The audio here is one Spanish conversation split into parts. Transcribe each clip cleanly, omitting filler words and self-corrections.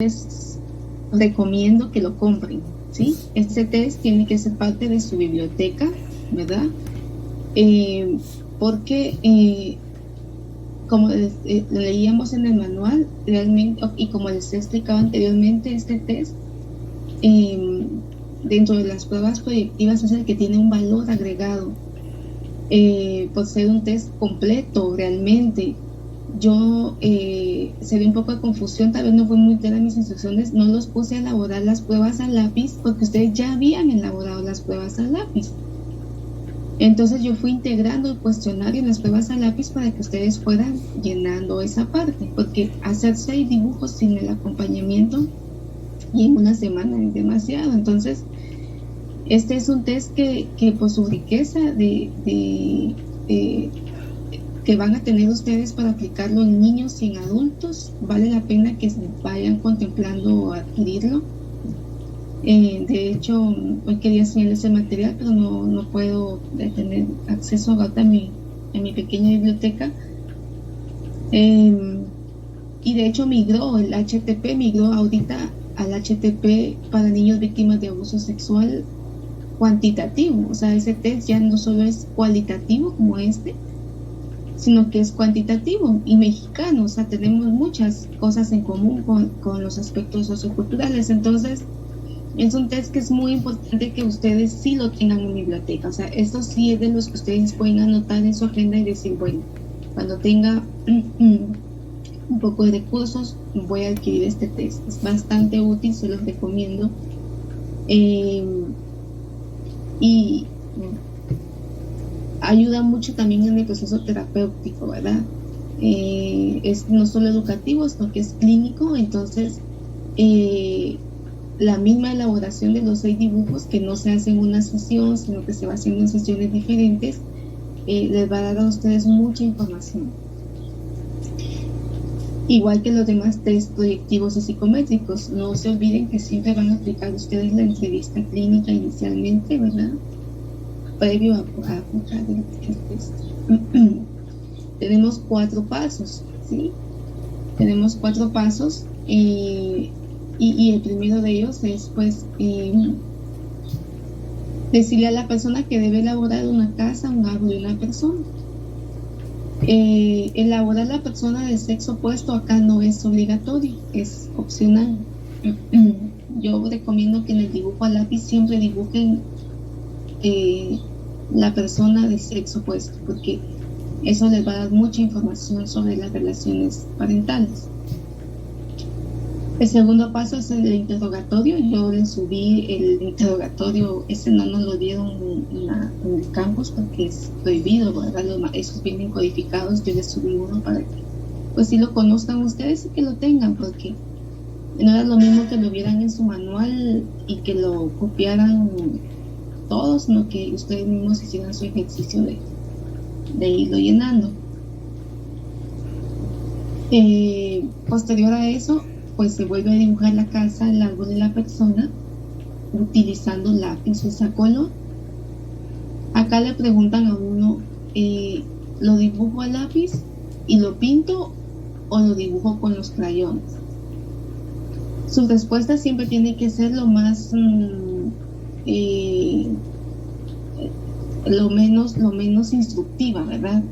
les recomiendo que lo compren, ¿sí? Este test tiene que ser parte de su biblioteca, ¿verdad? Porque como leíamos en el manual, realmente, y como les he explicado anteriormente, este test dentro de las pruebas proyectivas es el que tiene un valor agregado, por ser un test completo realmente. Yo se dio un poco de confusión, tal vez no fue muy clara mis instrucciones, no los puse a elaborar las pruebas a lápiz porque ustedes ya habían elaborado las pruebas a lápiz. Entonces yo fui integrando el cuestionario en las pruebas a lápiz para que ustedes fueran llenando esa parte, porque hacer 6 dibujos sin el acompañamiento y en una semana es demasiado. Entonces este es un test que por su riqueza que van a tener ustedes para aplicarlo en niños y en adultos, vale la pena que vayan contemplando adquirirlo. De hecho, hoy quería enseñarles el material, pero no puedo tener acceso ahora en mi pequeña biblioteca. Y de hecho el HTP migró ahorita al HTP para niños víctimas de abuso sexual cuantitativo. O sea, ese test ya no solo es cualitativo como sino que es cuantitativo y mexicano. O sea, tenemos muchas cosas en común con los aspectos socioculturales. Entonces, es un test que es muy importante que ustedes sí lo tengan en biblioteca. O sea, esto sí es de los que ustedes pueden anotar en su agenda y decir, bueno, cuando tenga un poco de recursos, voy a adquirir este test. Es bastante útil, se los recomiendo. Y ayuda mucho también en el proceso terapéutico, ¿verdad? Es no solo educativo, sino que es clínico. Entonces, la misma elaboración de los 6 dibujos, que no se hace en una sesión, sino que se va haciendo en sesiones diferentes, les va a dar a ustedes mucha información. Igual que los demás test proyectivos y psicométricos, no se olviden que siempre van a aplicar ustedes la entrevista clínica inicialmente, ¿verdad? Previo a aplicar el test. Tenemos 4 pasos, ¿sí? Tenemos 4 pasos y el primero de ellos es, pues, decirle a la persona que debe elaborar una casa, un árbol y una persona. Elaborar la persona del sexo opuesto acá no es obligatorio, es opcional. Yo recomiendo que en el dibujo a lápiz siempre dibujen la persona del sexo opuesto, porque eso les va a dar mucha información sobre las relaciones parentales. El segundo paso es el interrogatorio. Yo les subí el interrogatorio, ese no nos lo dieron en el campus porque es prohibido, ¿verdad? Esos vienen codificados. Yo les subí uno para que, pues, si lo conozcan ustedes y que lo tengan, porque no era lo mismo que lo vieran en su manual y que lo copiaran todos, sino que ustedes mismos hicieran su ejercicio de irlo llenando. Posterior a eso, pues se vuelve a dibujar la casa, el árbol de la persona, utilizando lápiz o sacolor. Acá le preguntan a uno, ¿lo dibujo a lápiz y lo pinto o lo dibujo con los crayones? Su respuesta siempre tiene que ser lo menos instructiva, ¿verdad?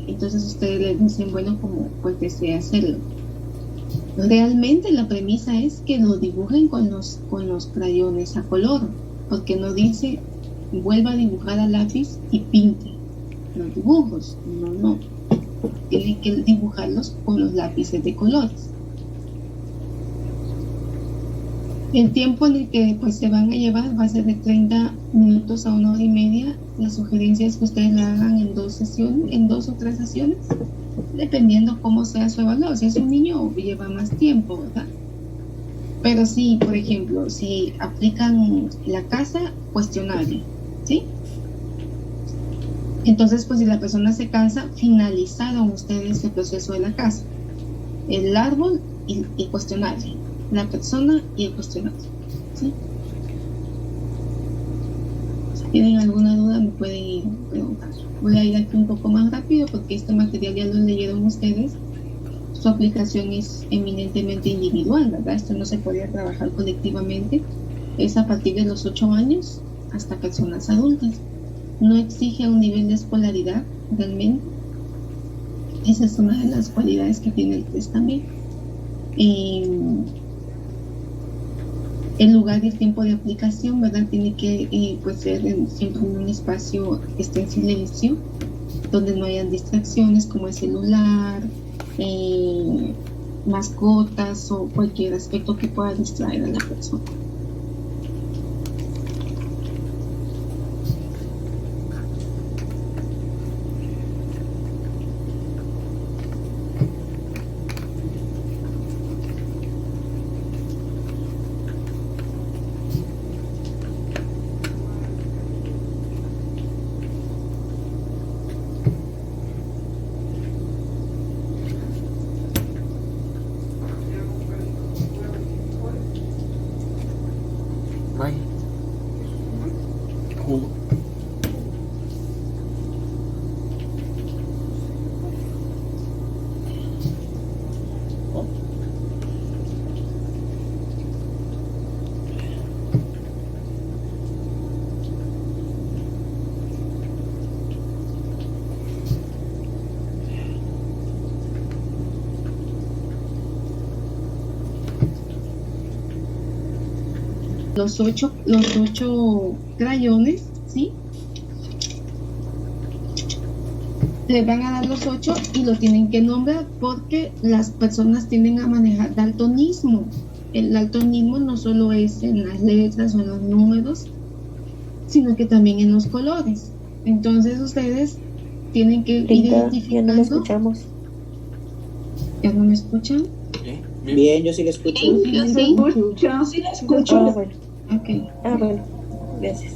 Entonces ustedes les dicen, bueno, como pues desea hacerlo. Realmente la premisa es que lo dibujen con los crayones a color, porque no dice vuelva a dibujar a lápiz y pinte los dibujos. No. Tienen que dibujarlos con los lápices de colores. El tiempo en el que pues se van a llevar va a ser de 30 minutos a 1 hora y media. La sugerencia es que ustedes lo hagan en 2 o 3 sesiones, dependiendo cómo sea su evaluación. Si es un niño, lleva más tiempo, ¿verdad? Pero sí, por ejemplo, si aplican la casa, cuestionario, ¿sí? Entonces, pues si la persona se cansa, finalizaron ustedes el proceso de la casa, el árbol y cuestionario, la persona y el cuestionario, ¿sí? Si tienen alguna duda me pueden ir a preguntar. Voy a ir aquí un poco más rápido porque este material ya lo leyeron ustedes su aplicación es eminentemente individual, ¿verdad? Esto no se podía trabajar colectivamente. Es a partir de los 8 años hasta personas adultas. No exige un nivel de escolaridad realmente. Esa es una de las cualidades que tiene el test también. El lugar y el tiempo de aplicación, ¿verdad? Tiene que pues ser siempre en un espacio que esté en silencio, donde no hayan distracciones como el celular, mascotas o cualquier aspecto que pueda distraer a la persona. Los ocho crayones, ¿sí? Les van a dar los 8 y lo tienen que nombrar porque las personas tienden a manejar daltonismo. El daltonismo no solo es en las letras o en los números, sino que también en los colores. Entonces ustedes tienen que ir identificando. Ya no lo escuchamos. ¿Ya no me escuchan? Bien, yo sí le escucho. Sí, yo sí la escucho. Bueno. Okay. Bueno, gracias.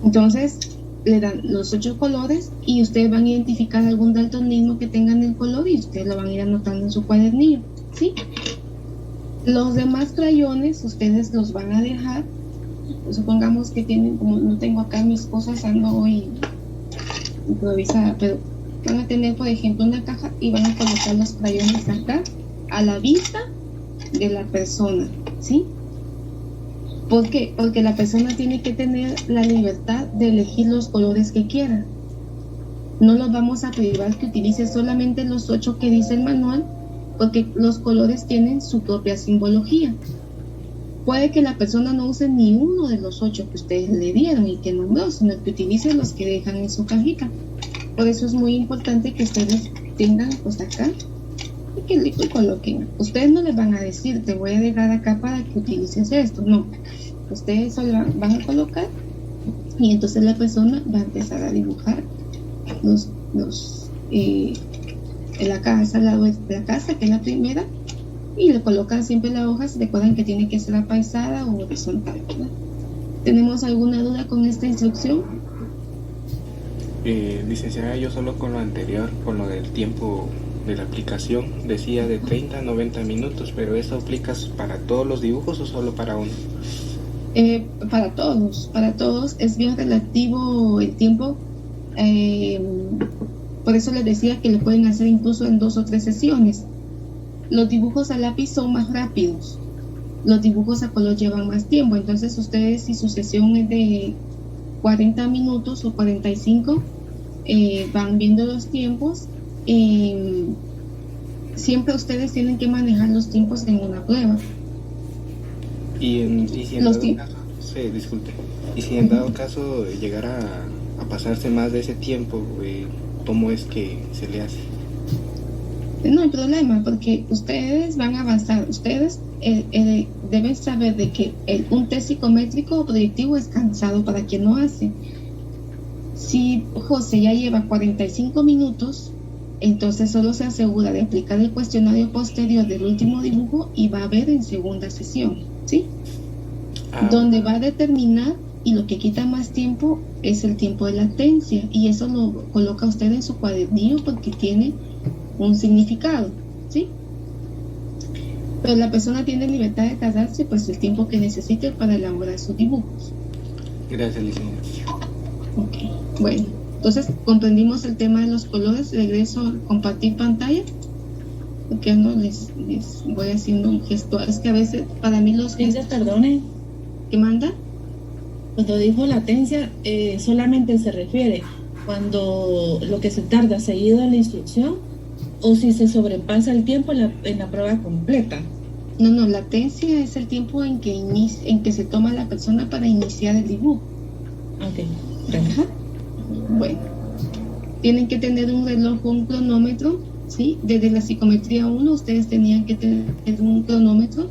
Entonces le dan los 8 colores y ustedes van a identificar algún daltonismo que tengan el color y ustedes lo van a ir anotando en su cuadernillo, ¿sí? Los demás crayones ustedes los van a dejar, pues supongamos que tienen, como no tengo acá mis cosas, ando hoy improvisada, pero van a tener, por ejemplo, una caja y van a colocar los crayones acá a la vista de la persona, ¿sí? ¿Por qué? Porque la persona tiene que tener la libertad de elegir los colores que quiera. No los vamos a privar que utilice solamente los 8 que dice el manual, porque los colores tienen su propia simbología. Puede que la persona no use ni uno de los 8 que ustedes le dieron y que nombró, sino que utilice los que dejan en su cajita. Por eso es muy importante que ustedes tengan pues acá y que le coloquen. Ustedes no les van a decir, te voy a dejar acá para que utilices esto, no. Ustedes solo van a colocar y entonces la persona va a empezar a dibujar en la casa, al lado de la casa, que es la primera, y le colocan siempre la hoja. Se recuerdan que tiene que ser apaisada o horizontal, ¿verdad? ¿Tenemos alguna duda con esta instrucción? Licenciada, yo solo con lo anterior, con lo del tiempo de la aplicación, decía de 30 a 90 minutos, pero ¿eso aplicas para todos los dibujos o solo para uno? Para todos es bien relativo el tiempo, por eso les decía que lo pueden hacer incluso en 2 o 3 sesiones. Los dibujos a lápiz son más rápidos, los dibujos a color llevan más tiempo, entonces ustedes, si su sesión es de 40 minutos o 45, van viendo los tiempos. Siempre ustedes tienen que manejar los tiempos en una prueba. Y si en dado caso llegara a pasarse más de ese tiempo, ¿cómo es que se le hace? No hay problema, porque ustedes van a avanzar. Ustedes deben saber de que un test psicométrico o proyectivo es cansado para quien lo hace. Si José ya lleva 45 minutos, entonces solo se asegura de aplicar el cuestionario posterior del último dibujo y va a ver en segunda sesión, ¿sí? Donde va a determinar, y lo que quita más tiempo es el tiempo de latencia, y eso lo coloca usted en su cuadernillo porque tiene un significado, ¿sí? Pero la persona tiene libertad de tardarse pues el tiempo que necesite para elaborar sus dibujos. Gracias, licenciada. Ok, bueno, entonces comprendimos el tema de los colores. Regreso a compartir pantalla. porque no les voy haciendo un gesto. Es que a veces para mí los gestos Perdone, que manda, cuando dijo latencia, solamente se refiere cuando lo que se tarda seguido en la instrucción o si se sobrepasa el tiempo en la prueba completa. no, latencia es el tiempo en que se toma la persona para iniciar el dibujo. Ok, gracias. Ajá. Bueno, tienen que tener un reloj o un cronómetro, ¿sí? Desde la psicometría 1 ustedes tenían que tener un cronómetro,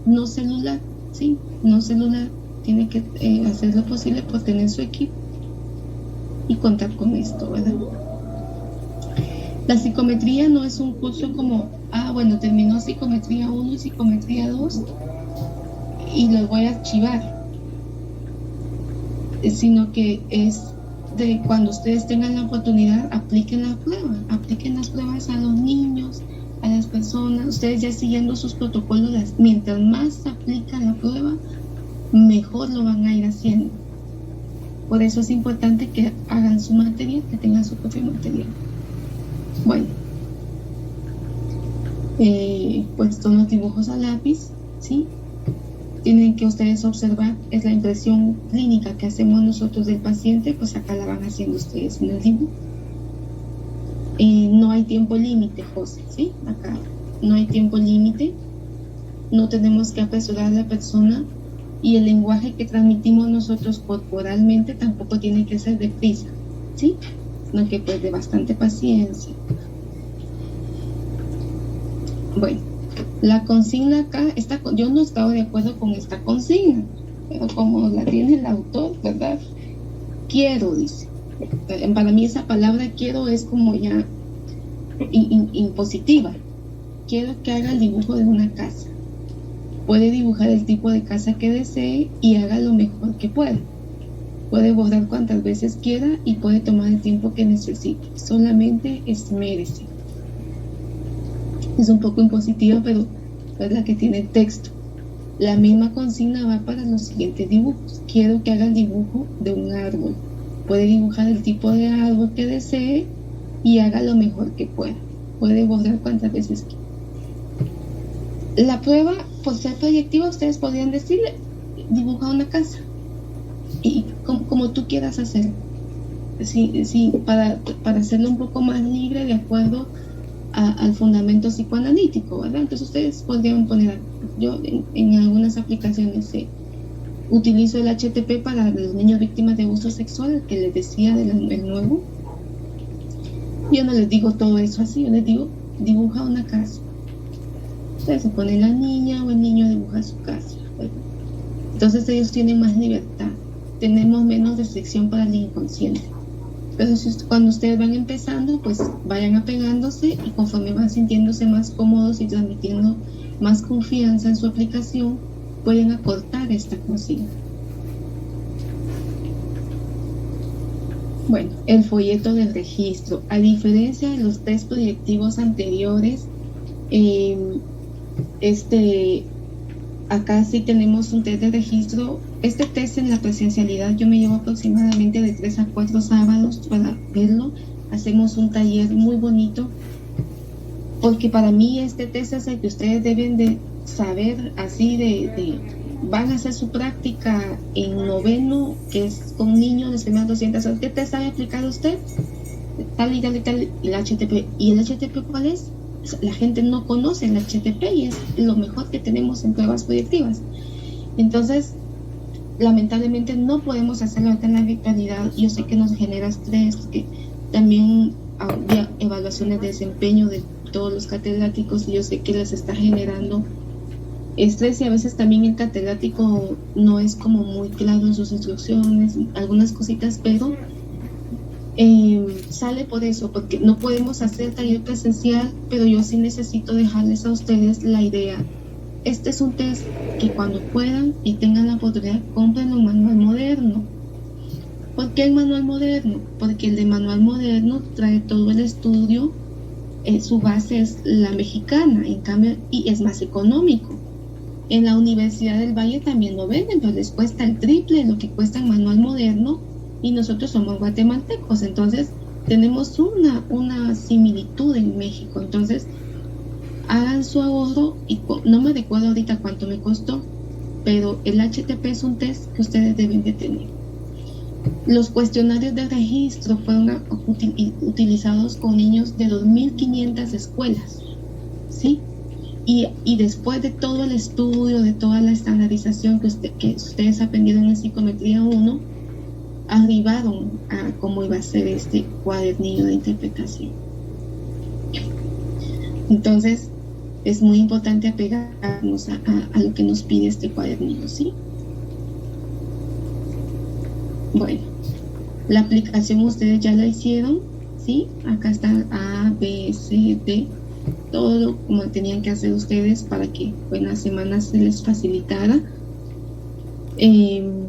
no celular, ¿sí? No celular, tienen que hacer lo posible por tener su equipo y contar con esto, ¿verdad? La psicometría no es un curso como, bueno, terminó psicometría 1 y psicometría 2 y los voy a archivar, sino que es de cuando ustedes tengan la oportunidad, apliquen las pruebas a los niños, a las personas, ustedes ya siguiendo sus protocolos, mientras más se aplica la prueba, mejor lo van a ir haciendo. Por eso es importante que hagan su material, que tengan su propio material. Bueno, pues son los dibujos a lápiz, ¿sí? Tienen que ustedes observar, es la impresión clínica que hacemos nosotros del paciente, pues acá la van haciendo ustedes en el dibujo. No hay tiempo límite, José, ¿sí? Acá no hay tiempo límite, no tenemos que apresurar a la persona y el lenguaje que transmitimos nosotros corporalmente tampoco tiene que ser deprisa, ¿sí? Sino que pues de bastante paciencia. Bueno, la consigna acá, yo no estaba de acuerdo con esta consigna, pero como la tiene el autor, ¿verdad? Quiero, dice. Para mí esa palabra quiero es como ya impositiva. Quiero que haga el dibujo de una casa. Puede dibujar el tipo de casa que desee y haga lo mejor que pueda. Puede borrar cuantas veces quiera y puede tomar el tiempo que necesite. Solamente esmérese. Es un poco impositiva, pero es la que tiene el texto. La misma consigna va para los siguientes dibujos. Quiero que haga el dibujo de un árbol. Puede dibujar el tipo de árbol que desee y haga lo mejor que pueda. Puede borrar cuantas veces quiera. La prueba, por ser proyectiva, ustedes podrían decirle, dibuja una casa. Y como tú quieras hacerlo. Sí, para hacerlo un poco más libre de acuerdo al fundamento psicoanalítico, ¿verdad? Entonces ustedes podrían poner, yo en algunas aplicaciones utilizo el HTP para los niños víctimas de abuso sexual, que les decía del nuevo. Yo no les digo todo eso así, yo les digo, dibuja una casa. Entonces se pone la niña o el niño dibuja su casa, ¿verdad? Entonces ellos tienen más libertad, tenemos menos restricción para el inconsciente. Pero cuando ustedes van empezando, pues vayan apegándose y conforme van sintiéndose más cómodos y transmitiendo más confianza en su aplicación, pueden acortar esta consigna. Bueno, el folleto del registro. A diferencia de los test proyectivos anteriores, acá sí tenemos un test de registro. Este test en la presencialidad yo me llevo aproximadamente de 3 a 4 sábados para verlo. Hacemos un taller muy bonito, porque para mí este test es el que ustedes deben de saber, así van a hacer su práctica en noveno, que es con niños de primeras 200 horas. ¿Qué test sabe aplicar usted? Tal y tal y tal, el HTP. ¿Y el HTP cuál es? La gente no conoce el HTP y es lo mejor que tenemos en pruebas proyectivas. Entonces, lamentablemente no podemos hacerlo en la virtualidad. Yo sé que nos genera estrés, que también había evaluaciones de desempeño de todos los catedráticos y yo sé que les está generando estrés, y a veces también el catedrático no es como muy claro en sus instrucciones, algunas cositas, pero sale por eso, porque no podemos hacer taller presencial, pero yo sí necesito dejarles a ustedes la idea. Este es un test que cuando puedan y tengan la oportunidad, compren un manual moderno. ¿Por qué el manual moderno? Porque el de manual moderno trae todo el estudio, su base es la mexicana, en cambio, y es más económico. En la Universidad del Valle también lo venden, pero les cuesta el triple de lo que cuesta el manual moderno, y nosotros somos guatemaltecos, entonces tenemos una similitud en México. Entonces, hagan su ahorro y no me recuerdo ahorita cuánto me costó, pero el HTP es un test que ustedes deben de tener. Los cuestionarios de registro fueron utilizados con niños de 2.500 escuelas, ¿sí? Y después de todo el estudio, de toda la estandarización que ustedes aprendieron en psicometría 1, arribaron a cómo iba a ser este cuadernillo de interpretación. Entonces, es muy importante apegarnos a lo que nos pide este cuadernillo, ¿sí? Bueno, la aplicación ustedes ya la hicieron, ¿sí? Acá está A, B, C, D, todo como tenían que hacer ustedes para que en las semanas se les facilitara. El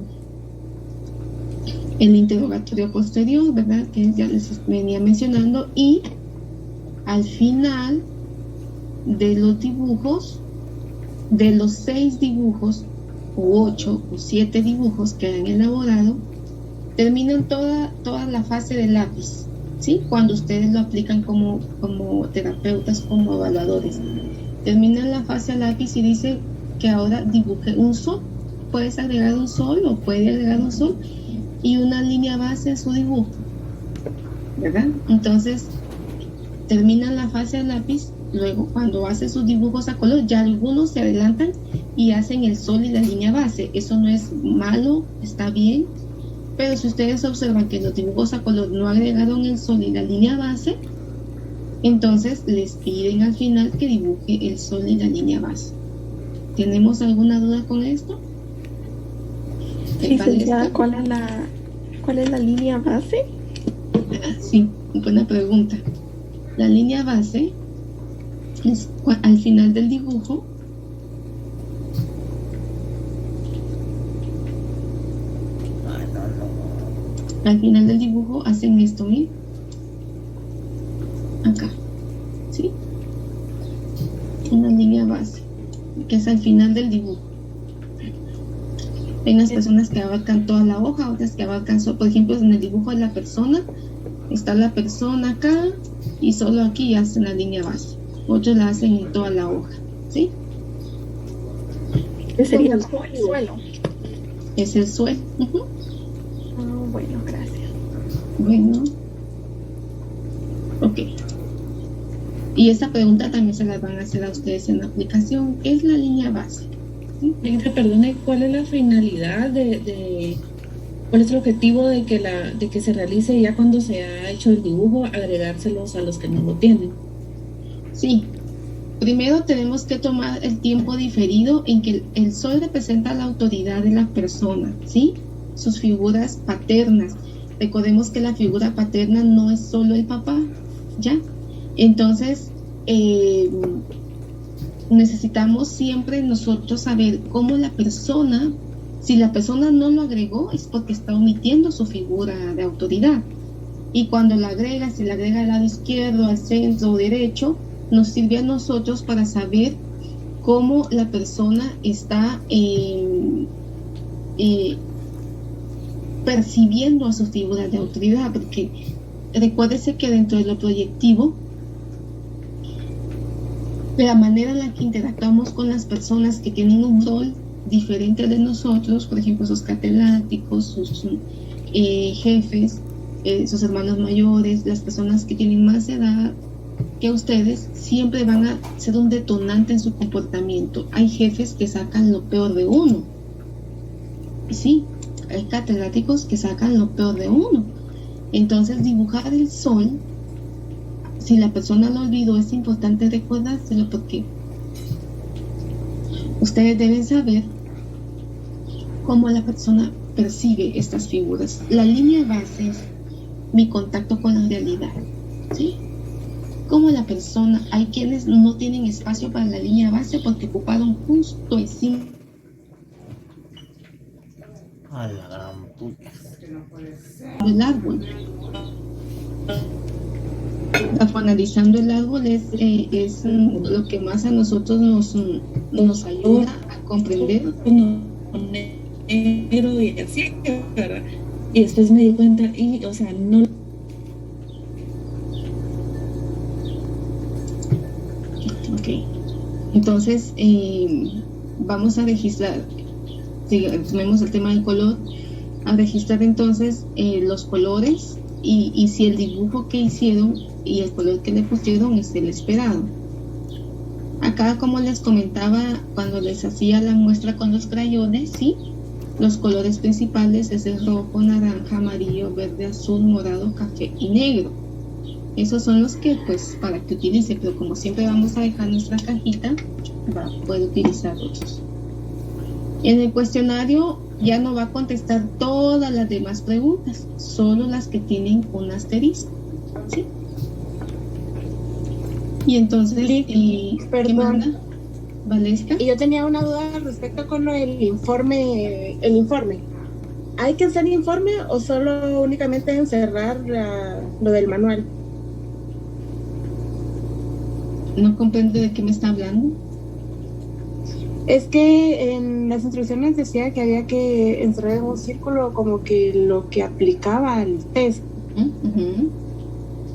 interrogatorio posterior, ¿verdad? Que ya les venía mencionando, y al final de los dibujos, de los 6 dibujos o 8 o 7 dibujos que han elaborado, terminan toda la fase del lápiz, ¿sí? Cuando ustedes lo aplican como terapeutas, como evaluadores, terminan la fase al lápiz y dice que ahora dibuje un sol. Puedes agregar un sol o puede agregar un sol y una línea base en su dibujo, ¿verdad? Entonces terminan la fase al lápiz. Luego, cuando hace sus dibujos a color, ya algunos se adelantan y hacen el sol y la línea base. Eso no es malo, está bien, pero si ustedes observan que los dibujos a color no agregaron el sol y la línea base, entonces les piden al final que dibuje el sol y la línea base. ¿Tenemos alguna duda con esto? Licenciada, ¿cuál es la línea base? Sí, buena pregunta. La línea base es al final del dibujo. Al final del dibujo hacen esto, miren. Acá, ¿sí? Una línea base, que es al final del dibujo. Hay unas personas que abarcan toda la hoja, otras que abarcan solo, por ejemplo, en el dibujo de la persona, está la persona acá y solo aquí hacen la línea base. Otros la hacen en toda la hoja, ¿sí? ¿Qué sería el suelo? Es el suelo. Bueno, gracias. Bueno. Ok. Y esta pregunta también se la van a hacer a ustedes en la aplicación. ¿Qué es la línea base? ¿Sí? Perdone, ¿cuál es la finalidad cuál es el objetivo de que se realice ya cuando se ha hecho el dibujo, agregárselos a los que no lo tienen? Sí. Primero tenemos que tomar el tiempo diferido en que el sol representa la autoridad de la persona, ¿sí? Sus figuras paternas. Recordemos que la figura paterna no es solo el papá, ¿ya? Entonces, necesitamos siempre nosotros saber cómo la persona, si la persona no lo agregó, es porque está omitiendo su figura de autoridad. Y cuando la agrega, si la agrega al lado izquierdo, al centro o derecho, nos sirve a nosotros para saber cómo la persona está percibiendo a su figura de autoridad, porque recuérdese que dentro de lo proyectivo, la manera en la que interactuamos con las personas que tienen un rol diferente de nosotros, por ejemplo, sus catedráticos, sus jefes, sus hermanos mayores, las personas que tienen más edad que ustedes, siempre van a ser un detonante en su comportamiento. Hay jefes que sacan lo peor de uno, sí, hay catedráticos que sacan lo peor de uno. Entonces, dibujar el sol, si la persona lo olvidó, es importante recordárselo, porque ustedes deben saber cómo la persona percibe estas figuras. La línea base es mi contacto con la realidad, ¿sí? Como la persona, hay quienes no tienen espacio para la línea base porque ocuparon justo encima a la gran puta del árbol. Analizando el árbol es lo que más a nosotros nos ayuda a comprender. Negro y así, ¿verdad? Y después me di cuenta, y, o sea, no Entonces, vamos a registrar, si tomemos el tema del color, a registrar entonces los colores y si el dibujo que hicieron y el color que le pusieron es el esperado. Acá, como les comentaba, cuando les hacía la muestra con los crayones, ¿sí? Los colores principales es el rojo, naranja, amarillo, verde, azul, morado, café y negro. Esos son los que, pues, para que utilice, pero como siempre vamos a dejar nuestra cajita, puede utilizar otros. En el cuestionario ya no va a contestar todas las demás preguntas, solo las que tienen un asterisco, ¿sí? Y entonces, ¿qué perdón, manda? ¿Valesca? Y yo tenía una duda respecto con el informe. ¿Hay que hacer informe o solo únicamente encerrar lo del manual? No comprendo de qué me está hablando. Es que en las instrucciones decía que había que encerrar en un círculo como que lo que aplicaba al test. Uh-huh.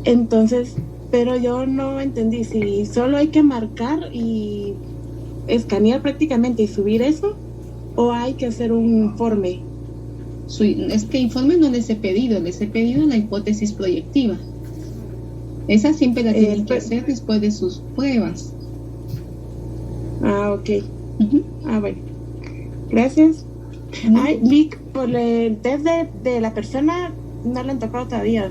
Entonces, pero yo no entendí si solo hay que marcar y escanear prácticamente y subir eso, o hay que hacer un informe. Es que informe no les he pedido la hipótesis proyectiva. Esa siempre la tienen que hacer después de sus pruebas. Ah, ok. Uh-huh. Ah, bueno. Gracias. Uh-huh. Ay, Vic, por el test de la persona no le han tocado todavía.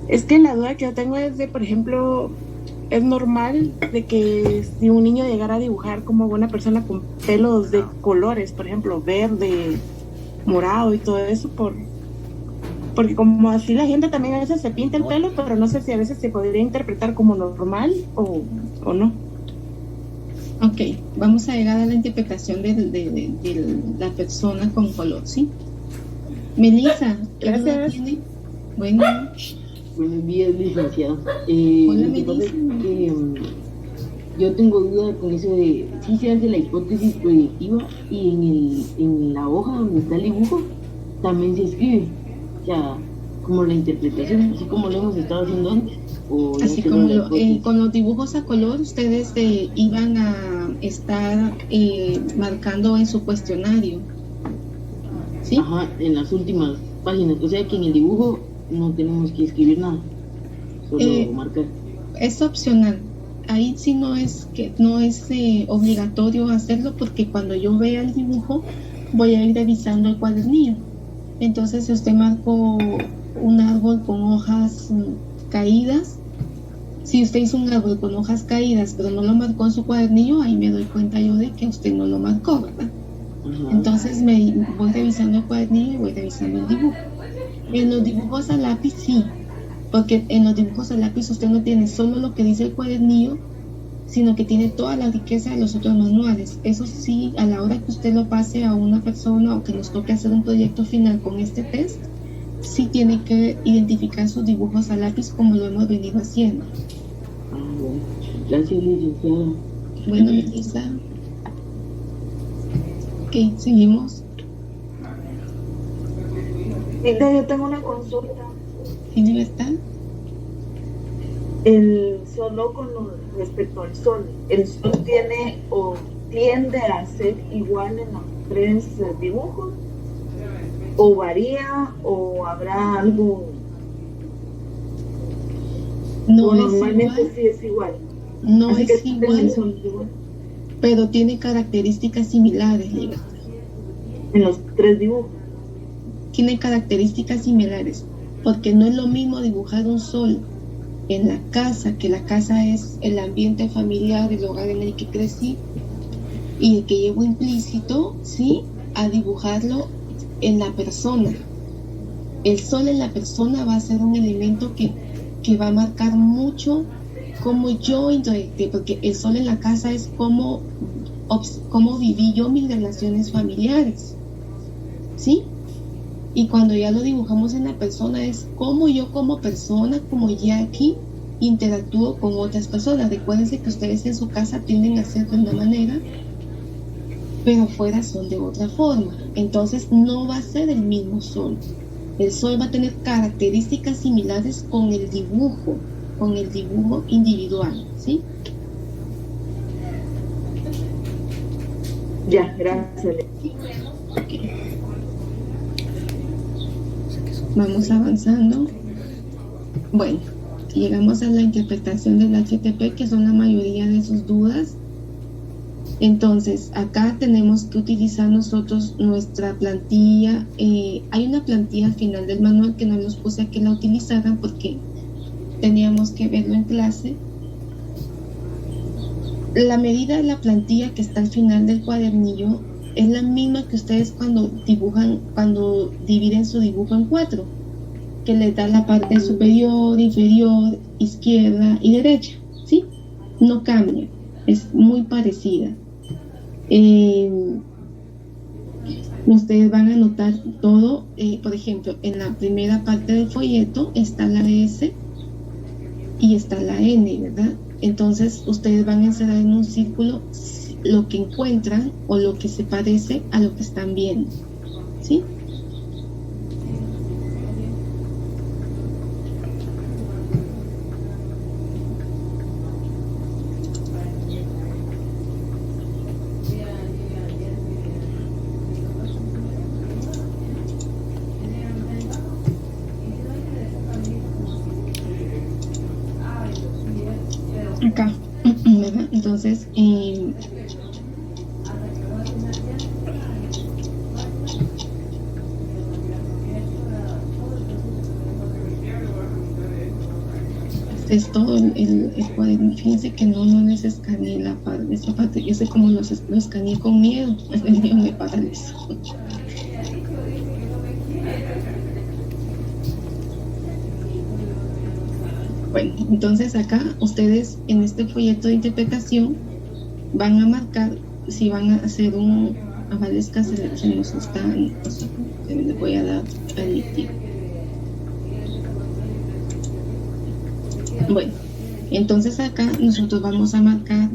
Es que la duda que yo tengo es de, por ejemplo, es normal de que si un niño llegara a dibujar como una persona con pelos de colores, por ejemplo, verde, morado y todo eso, porque como así la gente también a veces se pinta el pelo, pero no sé si a veces se podría interpretar como normal o no. Ok, vamos a llegar a la interpretación de la persona con color, ¿sí? Melissa, ¿qué duda tiene? Bueno. Buenos días, licenciado. Hola, lo que pasa es que yo tengo duda con eso de si se hace la hipótesis proyectiva y en la hoja donde está el dibujo también se escribe, o sea, como la interpretación, así como lo hemos estado haciendo antes. Así como con los dibujos a color, ustedes iban a estar marcando en su cuestionario, ¿sí? Ajá, en las últimas páginas, o sea que en el dibujo no tenemos que escribir nada, solo marcar. Es opcional. Ahí sí no es obligatorio hacerlo, porque cuando yo vea el dibujo voy a ir revisando el cuadernillo. Entonces, si usted marcó un árbol con hojas caídas, si usted hizo un árbol con hojas caídas pero no lo marcó en su cuadernillo, ahí me doy cuenta yo de que usted no lo marcó, ¿verdad? Ajá. Entonces me voy revisando el cuadernillo y voy revisando el dibujo. En los dibujos a lápiz sí, porque en los dibujos a lápiz usted no tiene solo lo que dice el cuadernillo, sino que tiene toda la riqueza de los otros manuales. Eso sí, a la hora que usted lo pase a una persona o que nos toque hacer un proyecto final con este test, sí tiene que identificar sus dibujos a lápiz como lo hemos venido haciendo. Bueno. Gracias, licenciada. Bueno, Melissa. Ok, seguimos. Yo tengo una consulta. ¿Sí, libertad? Solo respecto al sol. ¿El sol tiene o tiende a ser igual en los tres dibujos? ¿O varía o habrá algo? No es normalmente igual. Sí es igual. No Así es que igual, pero tiene características similares, libertad. En los tres dibujos. Tiene características similares, porque no es lo mismo dibujar un sol en la casa, que la casa es el ambiente familiar, el hogar en el que crecí y el que llevo implícito, ¿sí?, a dibujarlo en la persona. El sol en la persona va a ser un elemento que va a marcar mucho cómo yo interactué, porque el sol en la casa es cómo viví yo mis relaciones familiares, ¿sí? Y cuando ya lo dibujamos en la persona es cómo yo como persona, como Jackie, interactúo con otras personas. Recuérdense que ustedes en su casa tienden a ser de una manera, pero fuera son de otra forma. Entonces no va a ser el mismo sol. El sol va a tener características similares con el dibujo, con el dibujo individual, ¿sí? Ya, gracias. Vamos avanzando. Bueno, llegamos a la interpretación del HTP, que son la mayoría de sus dudas. Entonces, acá tenemos que utilizar nosotros nuestra plantilla. Hay una plantilla al final del manual que no los puse a que la utilizaran porque teníamos que verlo en clase. La medida de la plantilla que está al final del cuadernillo es la misma que ustedes cuando dibujan, cuando dividen su dibujo en 4, que les da la parte superior, inferior, izquierda y derecha, ¿sí? No cambia, es muy parecida. Ustedes van a anotar todo, por ejemplo, en la primera parte del folleto está la S y está la N, ¿verdad? Entonces ustedes van a encerrar en un círculo lo que encuentran o lo que se parece a lo que están viendo, ¿sí? Acá, ¿verdad? Entonces, este es todo el cuaderno. Fíjense que no les escaneé esa parte. Yo sé cómo lo escaneé con miedo. El mío me paralizó. Bueno, entonces acá ustedes en este folleto de interpretación van a marcar si van a hacer un avalesca, se nos está, les voy a dar ahí. Bueno, entonces acá nosotros vamos a marcar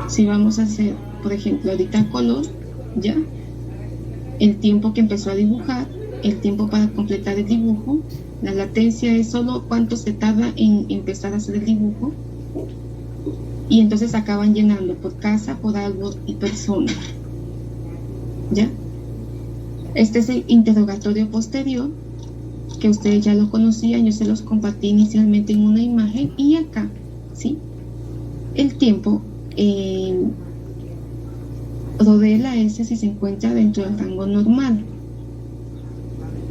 si vamos a hacer, por ejemplo, ahorita color, ya el tiempo que empezó a dibujar, el tiempo para completar el dibujo, la latencia es solo cuánto se tarda en empezar a hacer el dibujo, y entonces acaban llenando por casa, por árbol y persona. ¿Ya? Este es el interrogatorio posterior, que ustedes ya lo conocían, yo se los compartí inicialmente en una imagen, y acá, ¿sí? El tiempo rodee la S si se encuentra dentro del rango normal.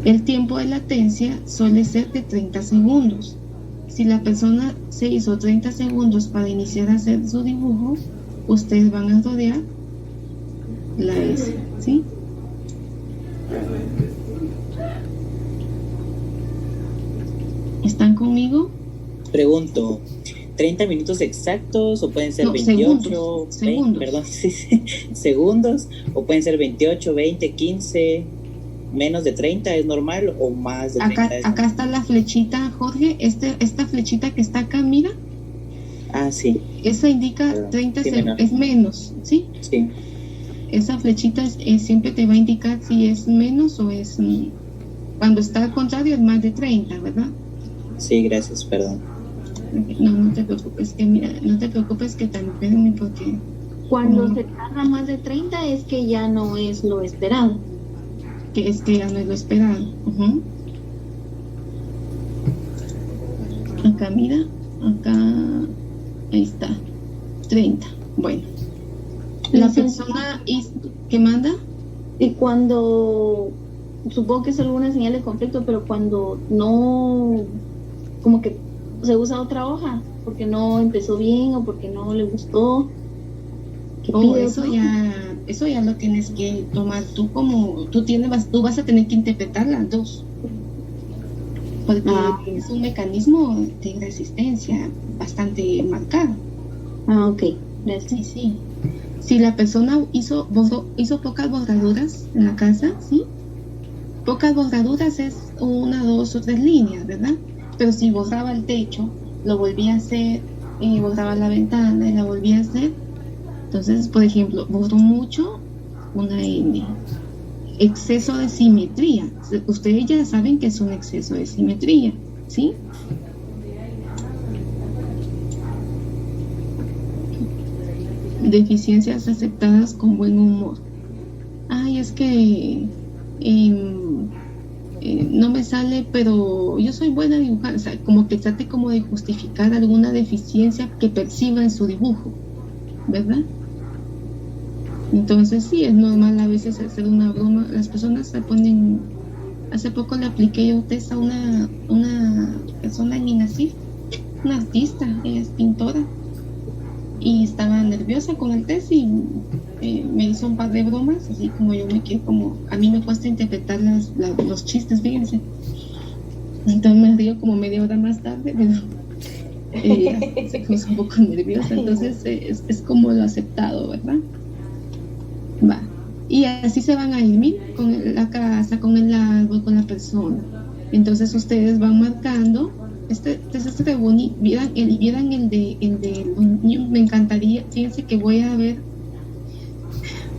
El tiempo de latencia suele ser de 30 segundos. Si la persona se hizo 30 segundos para iniciar a hacer su dibujo, ustedes van a rodear la S, ¿sí? ¿Están conmigo? Pregunto, ¿30 minutos exactos o pueden ser No, 28? segundos. Perdón, sí, segundos, o pueden ser 28, 20, 15, menos de 30 es normal o más de 30 es Acá está la flechita, Jorge, esta flechita que está acá, mira. Ah, sí. Esa indica Perdón, 30 sí, segundos, es menos, ¿sí? Sí. Esa flechita siempre te va a indicar si es menos o es... cuando está al contrario es más de 30, ¿verdad? Sí, gracias, perdón. No te preocupes, que mira, no te preocupes que también porque... Cuando se tarda más de 30 es que ya no es lo esperado. Que es que ya no es lo esperado. Acá, mira, acá, ahí está, 30. Bueno, la persona que manda. Y cuando, supongo que es alguna señal de conflicto, pero cuando no, como que se usa otra hoja, porque no empezó bien o porque no le gustó. Eso ya lo tienes que tomar tú como, tú vas a tener que interpretar las dos. Porque es un mecanismo de resistencia bastante marcado. Ok. Sí, sí. Si la persona hizo pocas borraduras en la casa, ¿sí? Pocas borraduras es 1, 2 o 3 líneas, ¿verdad? Pero si borraba el techo, lo volvía a hacer, y borraba la ventana y la volvía a hacer. Entonces, por ejemplo, borró mucho, una N. exceso de simetría. Ustedes ya saben que es un exceso de simetría, ¿sí? Deficiencias aceptadas con buen humor. Ay, es que no me sale, pero yo soy buena dibujando. O sea, como que trate como de justificar alguna deficiencia que perciba en su dibujo, ¿verdad? Entonces sí, es normal a veces hacer una broma. Las personas se ponen... Hace poco le apliqué yo test a una persona en INACIF, una artista, ella es pintora, y estaba nerviosa con el test y me hizo un par de bromas, así como yo me quedé como... A mí me cuesta interpretar los chistes, fíjense. Entonces me río como media hora más tarde, pero se puso un poco nerviosa. Entonces es como lo aceptado, ¿verdad? Va. Y así se van a ir con la casa, con el árbol, con la persona. Entonces ustedes van marcando. Este es bonito. Vieran el de los niños. Me encantaría. Fíjense que voy a ver.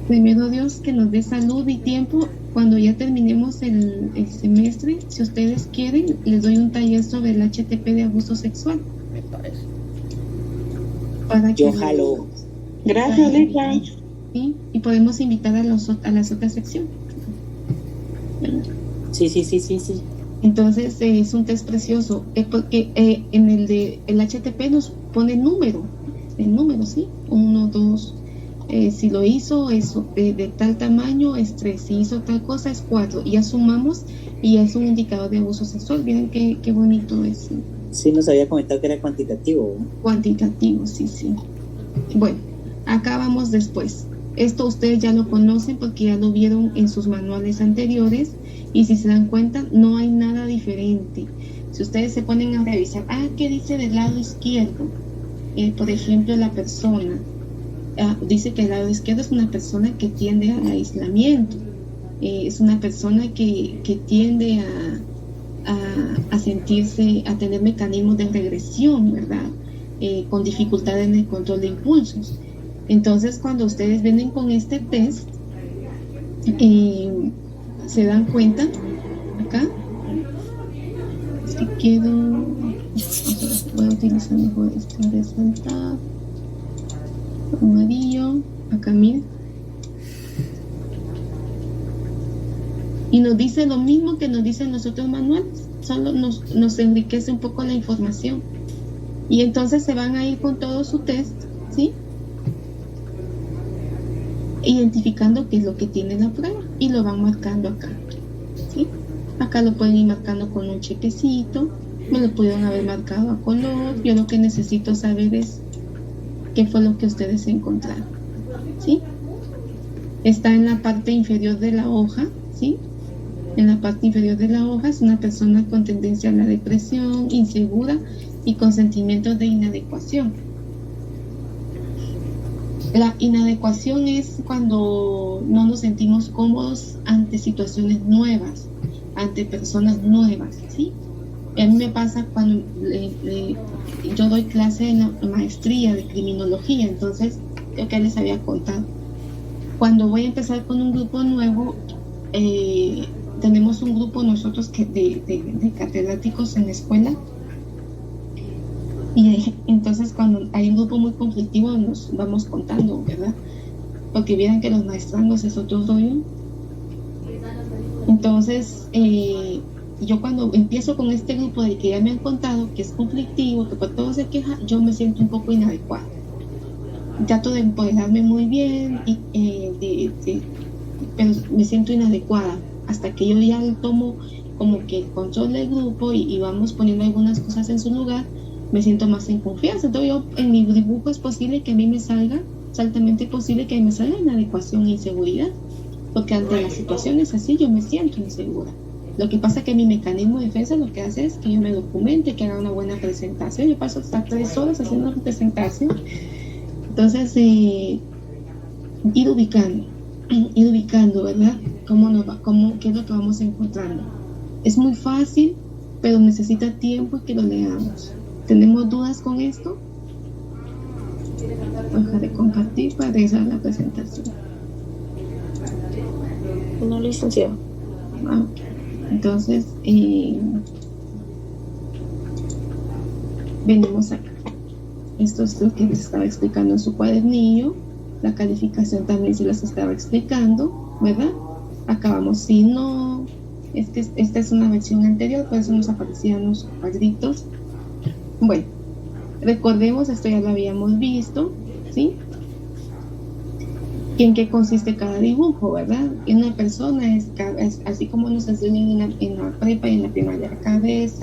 Primero Dios que nos dé salud y tiempo. Cuando ya terminemos el semestre, si ustedes quieren, les doy un taller sobre el HTP de abuso sexual. Me parece. Para que Yo jalo. Gracias, Lisa. ¿sí? Y podemos invitar a las otras secciones. Sí. Entonces es un test precioso, porque en el HTP nos pone el número, ¿sí? 1, 2, si lo hizo es de tal tamaño es 3, si hizo tal cosa es 4, y ya sumamos y ya es un indicador de abuso sexual. Miren qué bonito es. Sí, nos había comentado que era cuantitativo, ¿no? Cuantitativo, sí. Bueno, acá vamos después. Esto ustedes ya lo conocen porque ya lo vieron en sus manuales anteriores, y si se dan cuenta no hay nada diferente. Si ustedes se ponen a revisar, ¿qué dice del lado izquierdo? Por ejemplo, la persona dice que el lado izquierdo es una persona que tiende al aislamiento, es una persona que tiende a sentirse, a tener mecanismos de regresión, ¿verdad? Con dificultad en el control de impulsos. Entonces, cuando ustedes vienen con este test, se dan cuenta, acá, es que voy a utilizar mejor este resaltar, amarillo, acá miren. Y nos dice lo mismo que nos dicen los otros manuales, solo nos enriquece un poco la información. Y entonces se van a ir con todo su test, ¿sí? Identificando qué es lo que tiene la prueba y lo van marcando acá, ¿sí? Acá lo pueden ir marcando con un chequecito, me lo pudieron haber marcado a color. Yo lo que necesito saber es qué fue lo que ustedes encontraron, ¿sí? Está en la parte inferior de la hoja, ¿sí? En la parte inferior de la hoja es una persona con tendencia a la depresión, insegura y con sentimientos de inadecuación. La inadecuación es cuando no nos sentimos cómodos ante situaciones nuevas, ante personas nuevas, ¿sí? A mí me pasa cuando yo doy clase en la maestría de criminología, entonces creo que les había contado. Cuando voy a empezar con un grupo nuevo, tenemos un grupo nosotros de catedráticos en la escuela. Y entonces cuando hay un grupo muy conflictivo nos vamos contando, ¿verdad? Porque vieran que los maestrangos es otro rollo. Entonces yo cuando empiezo con este grupo de que ya me han contado que es conflictivo, que por todo se queja, yo me siento un poco inadecuada. Trato de empoderarme muy bien, pero me siento inadecuada hasta que yo ya tomo como que el control del grupo y vamos poniendo algunas cosas en su lugar. Me siento más en confianza. Entonces yo en mi dibujo es posible que a mí me salga, es altamente posible que a mí me salga inadecuación e inseguridad, porque ante las situaciones así yo me siento insegura. Lo que pasa es que mi mecanismo de defensa lo que hace es que yo me documente, que haga una buena presentación. Yo paso hasta 3 horas haciendo una presentación. Entonces ir ubicando, ¿verdad? ¿Cómo nos va? ¿Qué es lo que vamos encontrando? Es muy fácil, pero necesita tiempo y que lo leamos. ¿Tenemos dudas con esto? Deja de compartir para realizar la presentación. No, licenciado. Ah, entonces, venimos acá. Esto es lo que les estaba explicando en su cuadernillo. La calificación también se las estaba explicando, ¿verdad? Acabamos, si no, es que esta es una versión anterior, por eso nos aparecían los cuadritos. Bueno, recordemos, esto ya lo habíamos visto, ¿sí? ¿En qué consiste cada dibujo, verdad? En una persona es así como nos enseñan en la prepa y en la primaria: cabeza,